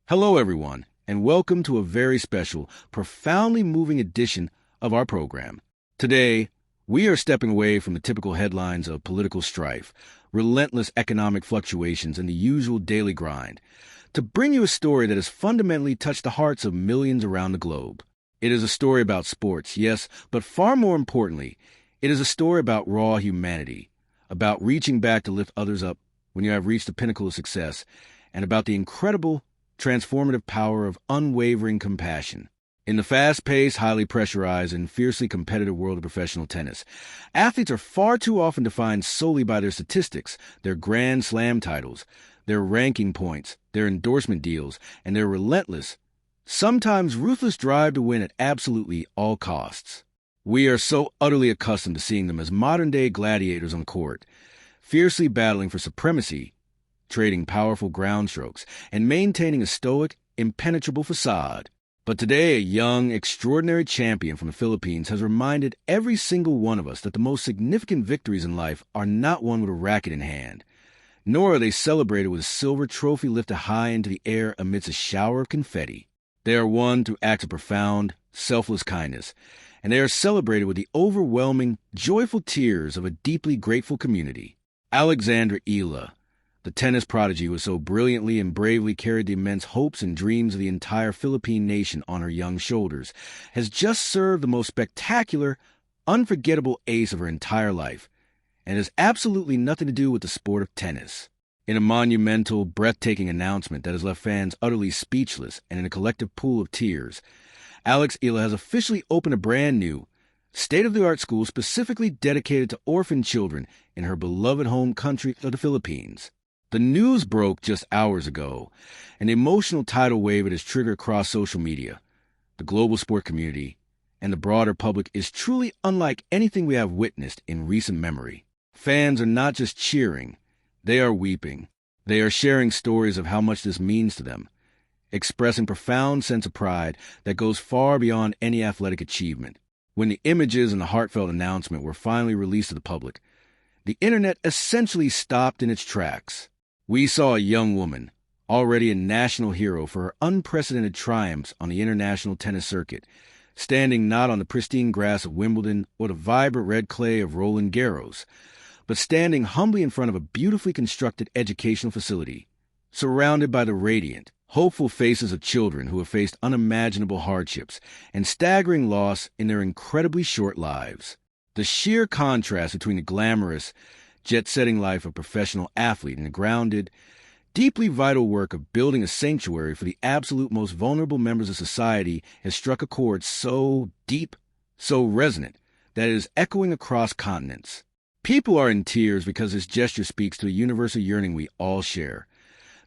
Hello, everyone, and welcome to a very special, profoundly moving edition of our program. Today, we are stepping away from the typical headlines of political strife, relentless economic fluctuations, and the usual daily grind to bring you a story that has fundamentally touched the hearts of millions around the globe. It is a story about sports, yes, but far more importantly, it is a story about raw humanity, about reaching back to lift others up when you have reached the pinnacle of success, and about the incredible transformative power of unwavering compassion. In the fast-paced, highly pressurized, and fiercely competitive world of professional tennis, athletes are far too often defined solely by their statistics, their Grand Slam titles, their ranking points, their endorsement deals, and their relentless, sometimes ruthless drive to win at absolutely all costs. We are so utterly accustomed to seeing them as modern-day gladiators on court, fiercely battling for supremacy, trading powerful ground strokes, and maintaining a stoic, impenetrable facade. But today, a young, extraordinary champion from the Philippines has reminded every single one of us that the most significant victories in life are not won with a racket in hand, nor are they celebrated with a silver trophy lifted high into the air amidst a shower of confetti. They are won through acts of profound, selfless kindness, and they are celebrated with the overwhelming, joyful tears of a deeply grateful community. Eala, the tennis prodigy who so brilliantly and bravely carried the immense hopes and dreams of the entire Philippine nation on her young shoulders, has just served the most spectacular, unforgettable ace of her entire life, and has absolutely nothing to do with the sport of tennis. In a monumental, breathtaking announcement that has left fans utterly speechless and in a collective pool of tears, Eala has officially opened a brand new, state-of-the-art school specifically dedicated to orphan children in her beloved home country of the Philippines. The news broke just hours ago, and the emotional tidal wave it has triggered across social media, the global sport community, and the broader public is truly unlike anything we have witnessed in recent memory. Fans are not just cheering, they are weeping. They are sharing stories of how much this means to them, expressing a profound sense of pride that goes far beyond any athletic achievement. When the images and the heartfelt announcement were finally released to the public, the internet essentially stopped in its tracks. We saw a young woman, already a national hero for her unprecedented triumphs on the international tennis circuit, standing not on the pristine grass of Wimbledon or the vibrant red clay of Roland Garros, but standing humbly in front of a beautifully constructed educational facility, surrounded by the radiant, hopeful faces of children who have faced unimaginable hardships and staggering loss in their incredibly short lives. The sheer contrast between the glamorous, jet-setting life of a professional athlete and the grounded, deeply vital work of building a sanctuary for the absolute most vulnerable members of society has struck a chord so deep, so resonant, that it is echoing across continents. People are in tears because this gesture speaks to a universal yearning we all share,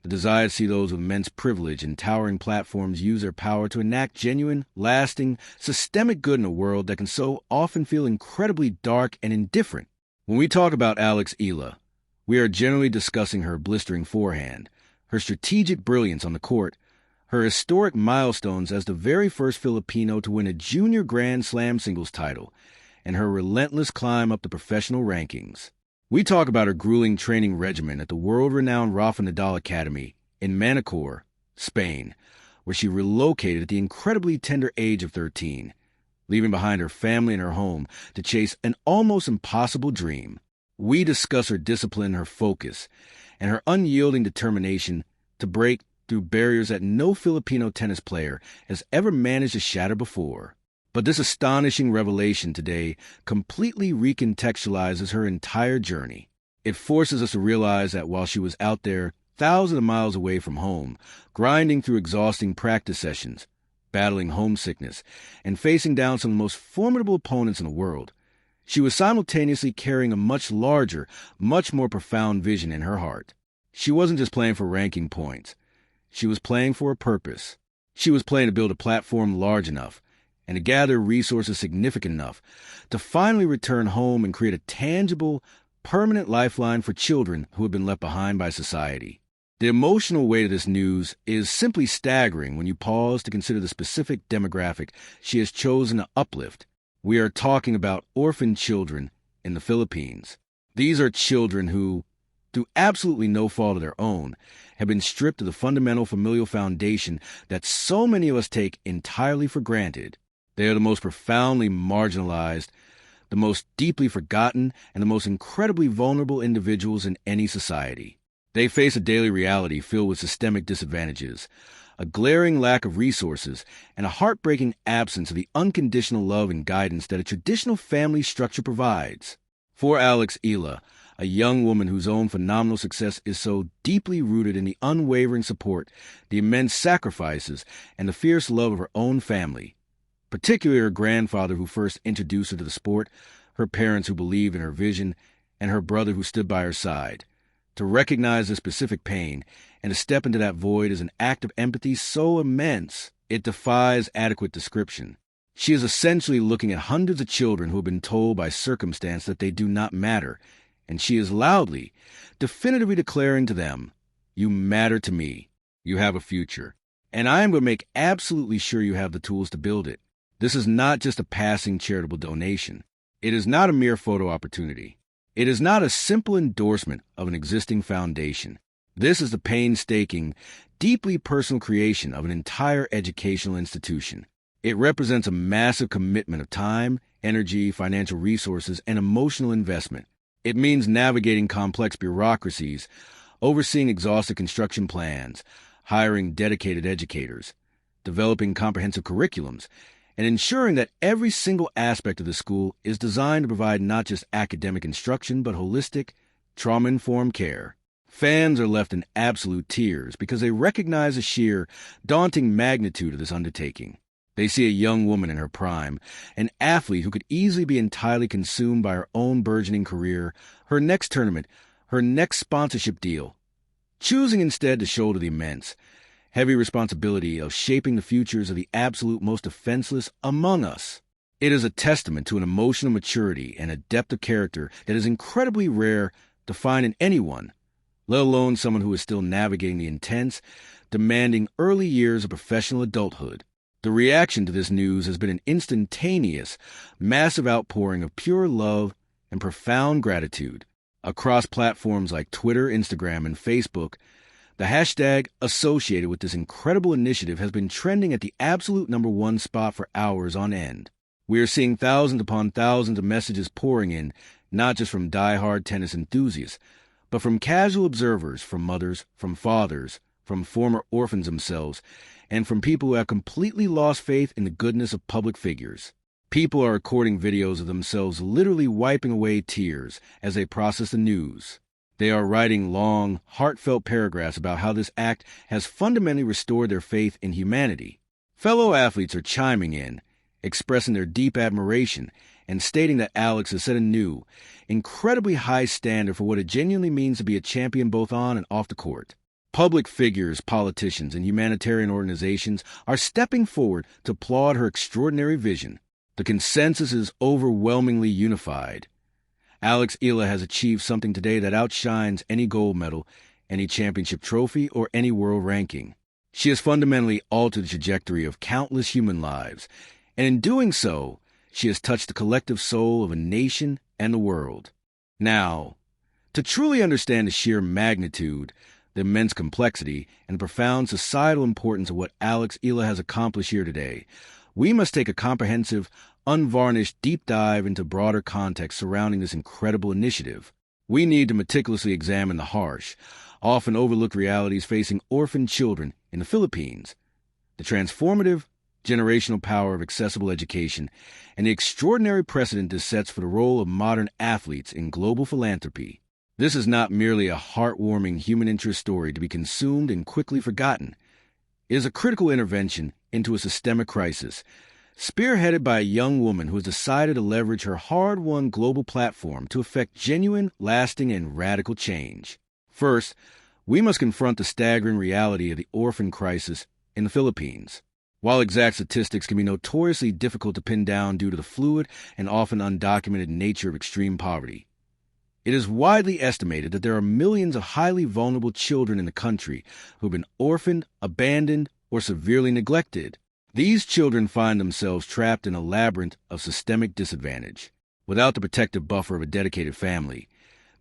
the desire to see those with immense privilege and towering platforms use their power to enact genuine, lasting, systemic good in a world that can so often feel incredibly dark and indifferent. When we talk about Eala, we are generally discussing her blistering forehand, her strategic brilliance on the court, her historic milestones as the very first Filipino to win a junior Grand Slam singles title, and her relentless climb up the professional rankings. We talk about her grueling training regimen at the world-renowned Rafa Nadal Academy in Manacor, Spain, where she relocated at the incredibly tender age of 13, leaving behind her family and her home to chase an almost impossible dream. We discuss her discipline, her focus, and her unyielding determination to break through barriers that no Filipino tennis player has ever managed to shatter before. But this astonishing revelation today completely recontextualizes her entire journey. It forces us to realize that while she was out there thousands of miles away from home, grinding through exhausting practice sessions, battling homesickness, and facing down some of the most formidable opponents in the world, she was simultaneously carrying a much larger, much more profound vision in her heart. She wasn't just playing for ranking points. She was playing for a purpose. She was playing to build a platform large enough and to gather resources significant enough to finally return home and create a tangible, permanent lifeline for children who have been left behind by society. The emotional weight of this news is simply staggering when you pause to consider the specific demographic she has chosen to uplift. We are talking about orphan children in the Philippines. These are children who, through absolutely no fault of their own, have been stripped of the fundamental familial foundation that so many of us take entirely for granted. They are the most profoundly marginalized, the most deeply forgotten, and the most incredibly vulnerable individuals in any society. They face a daily reality filled with systemic disadvantages, a glaring lack of resources, and a heartbreaking absence of the unconditional love and guidance that a traditional family structure provides. For Eala, a young woman whose own phenomenal success is so deeply rooted in the unwavering support, the immense sacrifices, and the fierce love of her own family, particularly her grandfather who first introduced her to the sport, her parents who believed in her vision, and her brother who stood by her side. To recognize the specific pain and to step into that void is an act of empathy so immense it defies adequate description. She is essentially looking at hundreds of children who have been told by circumstance that they do not matter, and she is loudly, definitively declaring to them, "You matter to me. You have a future. And I am going to make absolutely sure you have the tools to build it." This is not just a passing charitable donation. It is not a mere photo opportunity. It is not a simple endorsement of an existing foundation. This is the painstaking, deeply personal creation of an entire educational institution. It represents a massive commitment of time, energy, financial resources, and emotional investment. It means navigating complex bureaucracies, overseeing exhaustive construction plans, hiring dedicated educators, developing comprehensive curriculums, and ensuring that every single aspect of the school is designed to provide not just academic instruction, but holistic, trauma-informed care. Fans are left in absolute tears because they recognize the sheer, daunting magnitude of this undertaking. They see a young woman in her prime, an athlete who could easily be entirely consumed by her own burgeoning career, her next tournament, her next sponsorship deal, choosing instead to shoulder the immense, heavy responsibility of shaping the futures of the absolute most defenseless among us. It is a testament to an emotional maturity and a depth of character that is incredibly rare to find in anyone, let alone someone who is still navigating the intense, demanding early years of professional adulthood. The reaction to this news has been an instantaneous, massive outpouring of pure love and profound gratitude. Across platforms like Twitter, Instagram, and Facebook, the hashtag associated with this incredible initiative has been trending at the absolute #1 spot for hours on end. We are seeing thousands upon thousands of messages pouring in, not just from die-hard tennis enthusiasts, but from casual observers, from mothers, from fathers, from former orphans themselves, and from people who have completely lost faith in the goodness of public figures. People are recording videos of themselves literally wiping away tears as they process the news. They are writing long, heartfelt paragraphs about how this act has fundamentally restored their faith in humanity. Fellow athletes are chiming in, expressing their deep admiration, and stating that Alex has set a new, incredibly high standard for what it genuinely means to be a champion both on and off the court. Public figures, politicians, and humanitarian organizations are stepping forward to applaud her extraordinary vision. The consensus is overwhelmingly unified. Eala has achieved something today that outshines any gold medal, any championship trophy, or any world ranking. She has fundamentally altered the trajectory of countless human lives, and in doing so, she has touched the collective soul of a nation and the world. Now, to truly understand the sheer magnitude, the immense complexity, and the profound societal importance of what Eala has accomplished here today, we must take a comprehensive, unvarnished deep dive into broader context surrounding this incredible initiative. We need to meticulously examine the harsh, often overlooked realities facing orphan children in the Philippines, the transformative, generational power of accessible education, and the extraordinary precedent this sets for the role of modern athletes in global philanthropy. This is not merely a heartwarming human interest story to be consumed and quickly forgotten. It is a critical intervention into a systemic crisis, spearheaded by a young woman who has decided to leverage her hard-won global platform to effect genuine, lasting, and radical change. First, we must confront the staggering reality of the orphan crisis in the Philippines. While exact statistics can be notoriously difficult to pin down due to the fluid and often undocumented nature of extreme poverty, it is widely estimated that there are millions of highly vulnerable children in the country who have been orphaned, abandoned, or severely neglected. These children find themselves trapped in a labyrinth of systemic disadvantage. Without the protective buffer of a dedicated family,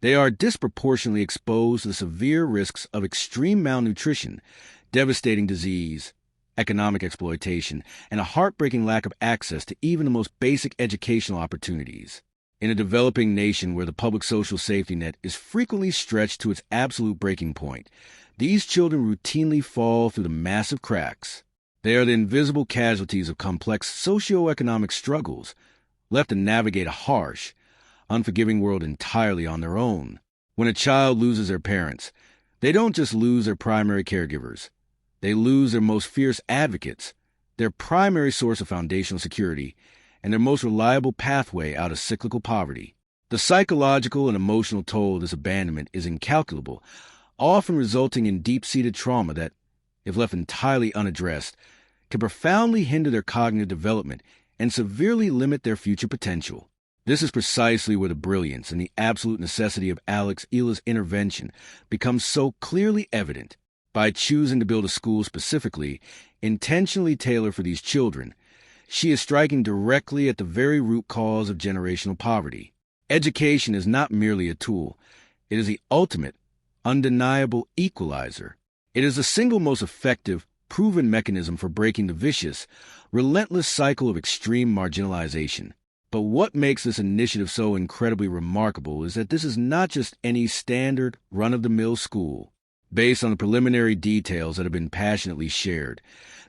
They are disproportionately exposed to the severe risks of extreme malnutrition, devastating disease, economic exploitation, and a heartbreaking lack of access to even the most basic educational opportunities. In a developing nation where the public social safety net is frequently stretched to its absolute breaking point, these children routinely fall through the massive cracks. They are the invisible casualties of complex socioeconomic struggles, left to navigate a harsh, unforgiving world entirely on their own. When a child loses their parents, they don't just lose their primary caregivers. They lose their most fierce advocates, their primary source of foundational security, and their most reliable pathway out of cyclical poverty. The psychological and emotional toll of this abandonment is incalculable, often resulting in deep-seated trauma that, if left entirely unaddressed, can profoundly hinder their cognitive development and severely limit their future potential. This is precisely where the brilliance and the absolute necessity of Eala's intervention becomes so clearly evident. By choosing to build a school specifically, intentionally tailored for these children, she is striking directly at the very root cause of generational poverty. Education is not merely a tool. It is the ultimate, undeniable equalizer. It is the single most effective, proven mechanism for breaking the vicious, relentless cycle of extreme marginalization. But what makes this initiative so incredibly remarkable is that this is not just any standard, run-of-the-mill school. Based on the preliminary details that have been passionately shared,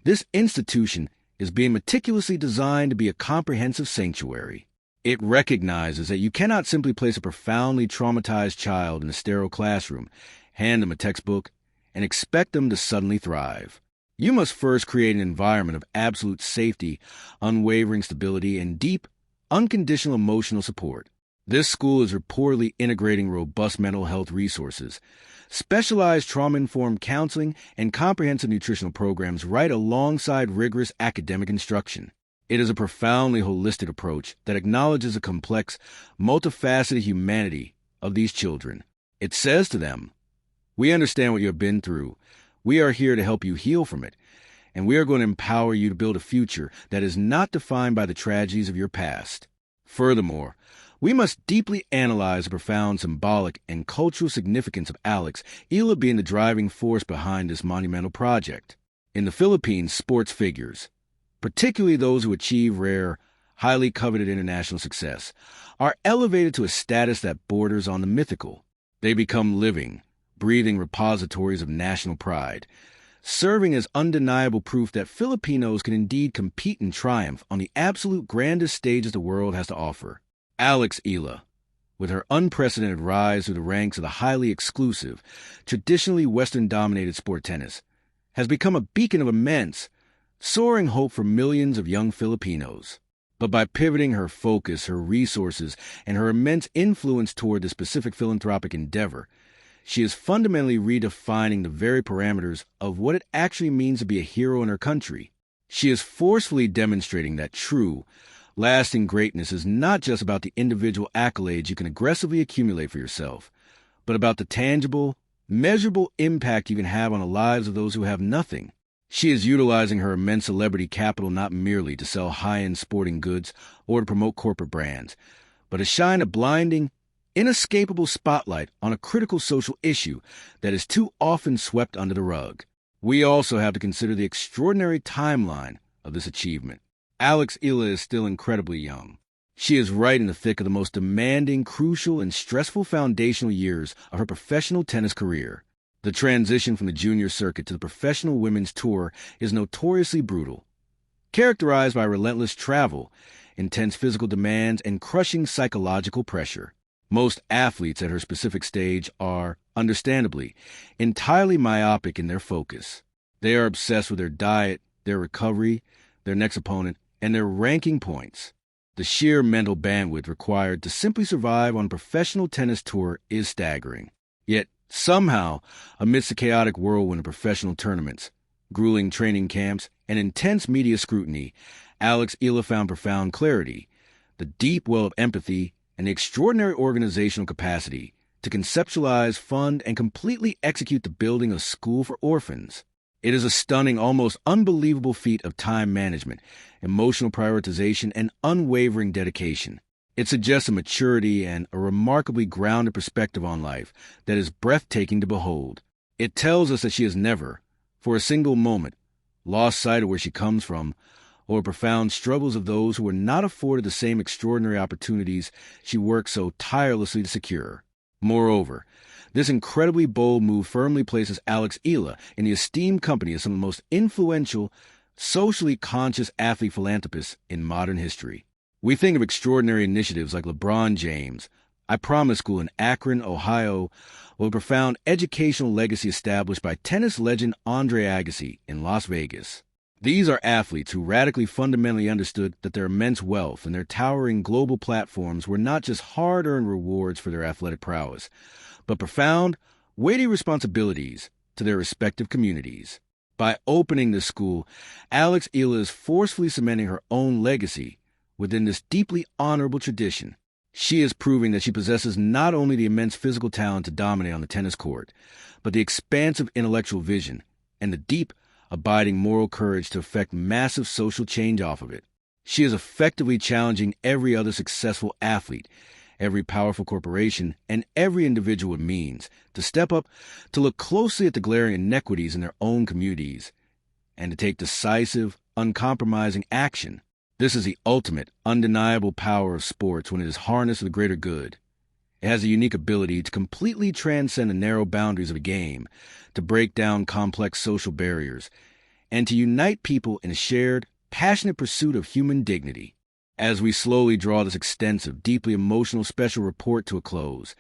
this institution is being meticulously designed to be a comprehensive sanctuary. It recognizes that you cannot simply place a profoundly traumatized child in a sterile classroom, hand them a textbook, and expect them to suddenly thrive. You must first create an environment of absolute safety, unwavering stability, and deep, unconditional emotional support. This school is reportedly integrating robust mental health resources, specialized trauma-informed counseling, and comprehensive nutritional programs right alongside rigorous academic instruction. It is a profoundly holistic approach that acknowledges the complex, multifaceted humanity of these children. It says to them, "We understand what you have been through. We are here to help you heal from it, and we are going to empower you to build a future that is not defined by the tragedies of your past." Furthermore, we must deeply analyze the profound symbolic and cultural significance of Eala being the driving force behind this monumental project. In the Philippines, sports figures, particularly those who achieve rare, highly coveted international success, are elevated to a status that borders on the mythical. They become living, breathing repositories of national pride, serving as undeniable proof that Filipinos can indeed compete and triumph on the absolute grandest stages the world has to offer. Eala, with her unprecedented rise through the ranks of the highly exclusive, traditionally Western-dominated sport tennis, has become a beacon of immense, soaring hope for millions of young Filipinos. But by pivoting her focus, her resources, and her immense influence toward the specific philanthropic endeavor, she is fundamentally redefining the very parameters of what it actually means to be a hero in her country. She is forcefully demonstrating that true, lasting greatness is not just about the individual accolades you can aggressively accumulate for yourself, but about the tangible, measurable impact you can have on the lives of those who have nothing. She is utilizing her immense celebrity capital not merely to sell high-end sporting goods or to promote corporate brands, but to shine a blinding, inescapable spotlight on a critical social issue that is too often swept under the rug. We also have to consider the extraordinary timeline of this achievement. Eala is still incredibly young. She is right in the thick of the most demanding, crucial, and stressful foundational years of her professional tennis career. The transition from the junior circuit to the professional women's tour is notoriously brutal, characterized by relentless travel, intense physical demands, and crushing psychological pressure. Most athletes at her specific stage are, understandably, entirely myopic in their focus. They are obsessed with their diet, their recovery, their next opponent, and their ranking points. The sheer mental bandwidth required to simply survive on a professional tennis tour is staggering. Yet, somehow, amidst the chaotic whirlwind of professional tournaments, grueling training camps, and intense media scrutiny, Eala found profound clarity, the deep well of empathy, and the extraordinary organizational capacity to conceptualize, fund, and completely execute the building of a school for orphans. It is a stunning, almost unbelievable feat of time management, emotional prioritization, and unwavering dedication. It suggests a maturity and a remarkably grounded perspective on life that is breathtaking to behold. It tells us that she has never, for a single moment, lost sight of where she comes from, or profound struggles of those who were not afforded the same extraordinary opportunities she worked so tirelessly to secure. Moreover, this incredibly bold move firmly places Eala in the esteemed company of some of the most influential, socially conscious athlete philanthropists in modern history. We think of extraordinary initiatives like LeBron James, I Promise School in Akron, Ohio, or the profound educational legacy established by tennis legend Andre Agassi in Las Vegas. These are athletes who radically fundamentally understood that their immense wealth and their towering global platforms were not just hard-earned rewards for their athletic prowess, but profound, weighty responsibilities to their respective communities. By opening this school, Eala is forcefully cementing her own legacy within this deeply honorable tradition. She is proving that she possesses not only the immense physical talent to dominate on the tennis court, but the expansive intellectual vision and the deep, abiding moral courage to effect massive social change off of it. She is effectively challenging every other successful athlete, every powerful corporation, and every individual with means to step up, to look closely at the glaring inequities in their own communities, and to take decisive, uncompromising action. This is the ultimate, undeniable power of sports when it is harnessed for the greater good. It has a unique ability to completely transcend the narrow boundaries of a game, to break down complex social barriers, and to unite people in a shared, passionate pursuit of human dignity. As we slowly draw this extensive, deeply emotional special report to a close,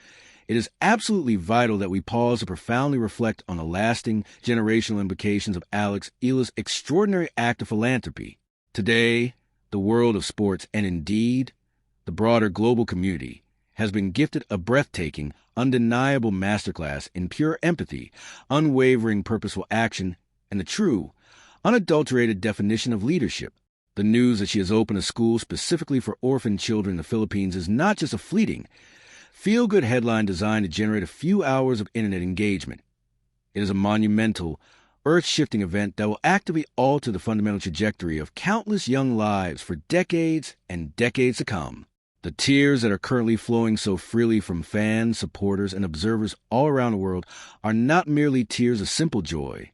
it is absolutely vital that we pause to profoundly reflect on the lasting, generational implications of Eala's extraordinary act of philanthropy. Today, the world of sports, and indeed, the broader global community, has been gifted a breathtaking, undeniable masterclass in pure empathy, unwavering purposeful action, and the true, unadulterated definition of leadership. The news that she has opened a school specifically for orphan children in the Philippines is not just a fleeting, feel-good headline designed to generate a few hours of internet engagement. It is a monumental, earth-shifting event that will actively alter the fundamental trajectory of countless young lives for decades and decades to come. The tears that are currently flowing so freely from fans, supporters, and observers all around the world are not merely tears of simple joy.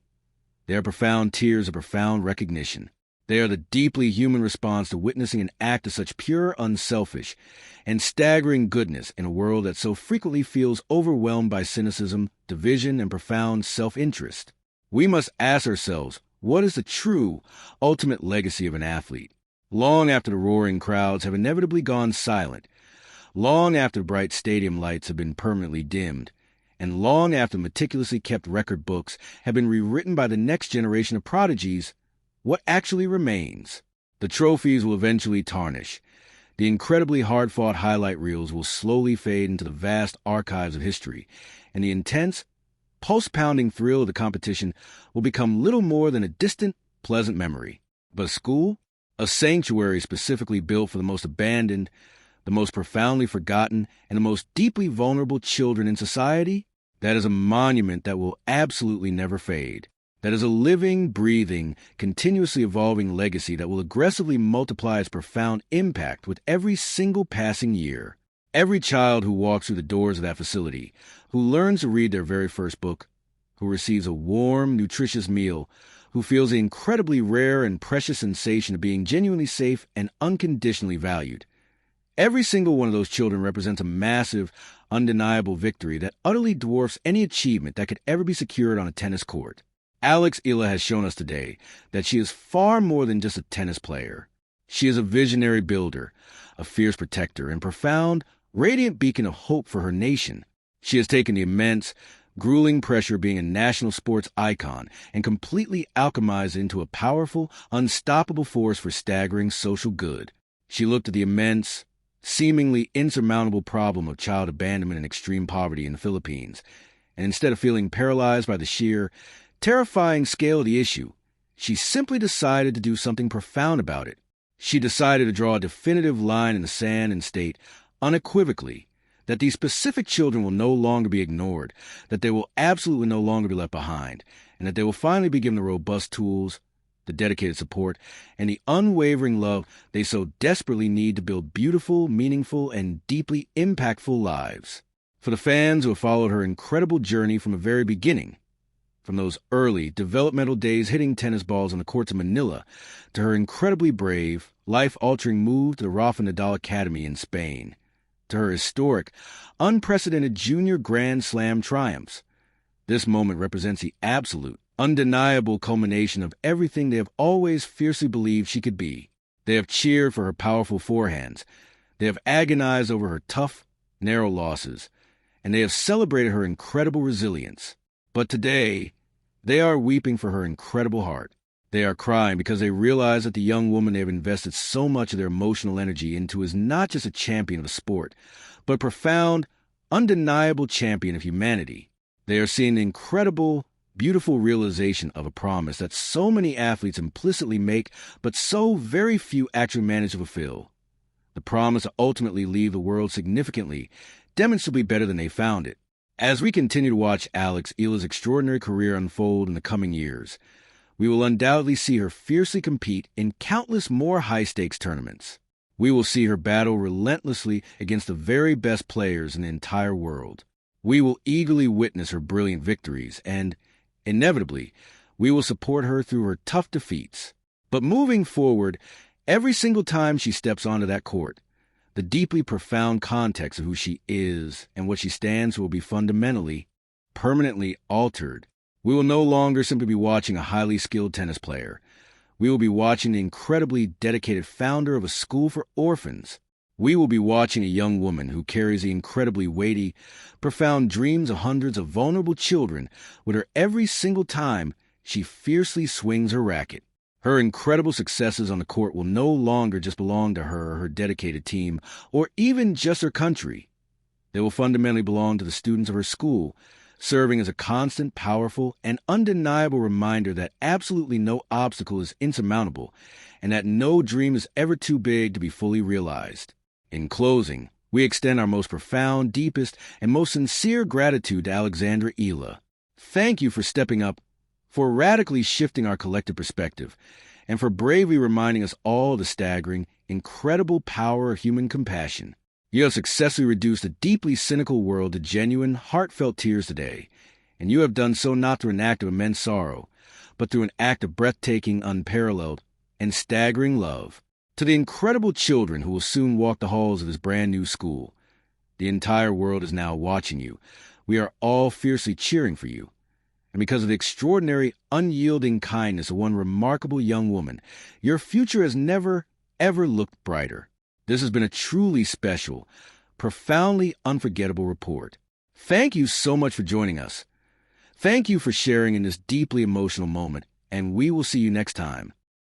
They are profound tears of profound recognition. They are the deeply human response to witnessing an act of such pure, unselfish, and staggering goodness in a world that so frequently feels overwhelmed by cynicism, division, and profound self-interest. We must ask ourselves, what is the true, ultimate legacy of an athlete? Long after the roaring crowds have inevitably gone silent, long after the bright stadium lights have been permanently dimmed, and long after meticulously kept record books have been rewritten by the next generation of prodigies, what actually remains? The trophies will eventually tarnish. The incredibly hard-fought highlight reels will slowly fade into the vast archives of history, and the intense, pulse-pounding thrill of the competition will become little more than a distant, pleasant memory. But a school? A sanctuary specifically built for the most abandoned, the most profoundly forgotten, and the most deeply vulnerable children in society? That is a monument that will absolutely never fade. That is a living, breathing, continuously evolving legacy that will aggressively multiply its profound impact with every single passing year. Every child who walks through the doors of that facility, who learns to read their very first book, who receives a warm, nutritious meal, who feels the incredibly rare and precious sensation of being genuinely safe and unconditionally valued. Every single one of those children represents a massive, undeniable victory that utterly dwarfs any achievement that could ever be secured on a tennis court. Eala has shown us today that she is far more than just a tennis player. She is a visionary builder, a fierce protector, and profound, radiant beacon of hope for her nation. She has taken the immense, grueling pressure of being a national sports icon and completely alchemized it into a powerful, unstoppable force for staggering social good. She looked at the immense, seemingly insurmountable problem of child abandonment and extreme poverty in the Philippines, and instead of feeling paralyzed by the sheer, terrifying scale of the issue, she simply decided to do something profound about it. She decided to draw a definitive line in the sand and state, unequivocally, that these specific children will no longer be ignored, that they will absolutely no longer be left behind, and that they will finally be given the robust tools, the dedicated support, and the unwavering love they so desperately need to build beautiful, meaningful, and deeply impactful lives. For the fans who have followed her incredible journey from the very beginning, from those early, developmental days hitting tennis balls on the courts of Manila, to her incredibly brave, life-altering move to the Rafa Nadal Academy in Spain, to her historic, unprecedented junior Grand Slam triumphs. This moment represents the absolute, undeniable culmination of everything they have always fiercely believed she could be. They have cheered for her powerful forehands. They have agonized over her tough, narrow losses. And they have celebrated her incredible resilience. But today, they are weeping for her incredible heart. They are crying because they realize that the young woman they have invested so much of their emotional energy into is not just a champion of the sport, but a profound, undeniable champion of humanity. They are seeing the incredible, beautiful realization of a promise that so many athletes implicitly make, but so very few actually manage to fulfill. The promise to ultimately leave the world significantly, demonstrably better than they found it. As we continue to watch Eala's extraordinary career unfold in the coming years, we will undoubtedly see her fiercely compete in countless more high-stakes tournaments. We will see her battle relentlessly against the very best players in the entire world. We will eagerly witness her brilliant victories, and, inevitably, we will support her through her tough defeats. But moving forward, every single time she steps onto that court, the deeply profound context of who she is and what she stands for will be fundamentally, permanently altered. We will no longer simply be watching a highly skilled tennis player. We will be watching the incredibly dedicated founder of a school for orphans. We will be watching a young woman who carries the incredibly weighty, profound dreams of hundreds of vulnerable children with her every single time she fiercely swings her racket. Her incredible successes on the court will no longer just belong to her or her dedicated team, or even just her country. They will fundamentally belong to the students of her school, serving as a constant, powerful, and undeniable reminder that absolutely no obstacle is insurmountable, and that no dream is ever too big to be fully realized. In closing, we extend our most profound, deepest, and most sincere gratitude to Alexandra Eala. Thank you for stepping up, for radically shifting our collective perspective, and for bravely reminding us all the staggering, incredible power of human compassion. You have successfully reduced a deeply cynical world to genuine, heartfelt tears today, and you have done so not through an act of immense sorrow, but through an act of breathtaking, unparalleled, and staggering love. To the incredible children who will soon walk the halls of this brand new school, the entire world is now watching you. We are all fiercely cheering for you. And because of the extraordinary, unyielding kindness of one remarkable young woman, your future has never, ever looked brighter. This has been a truly special, profoundly unforgettable report. Thank you so much for joining us. Thank you for sharing in this deeply emotional moment, and we will see you next time.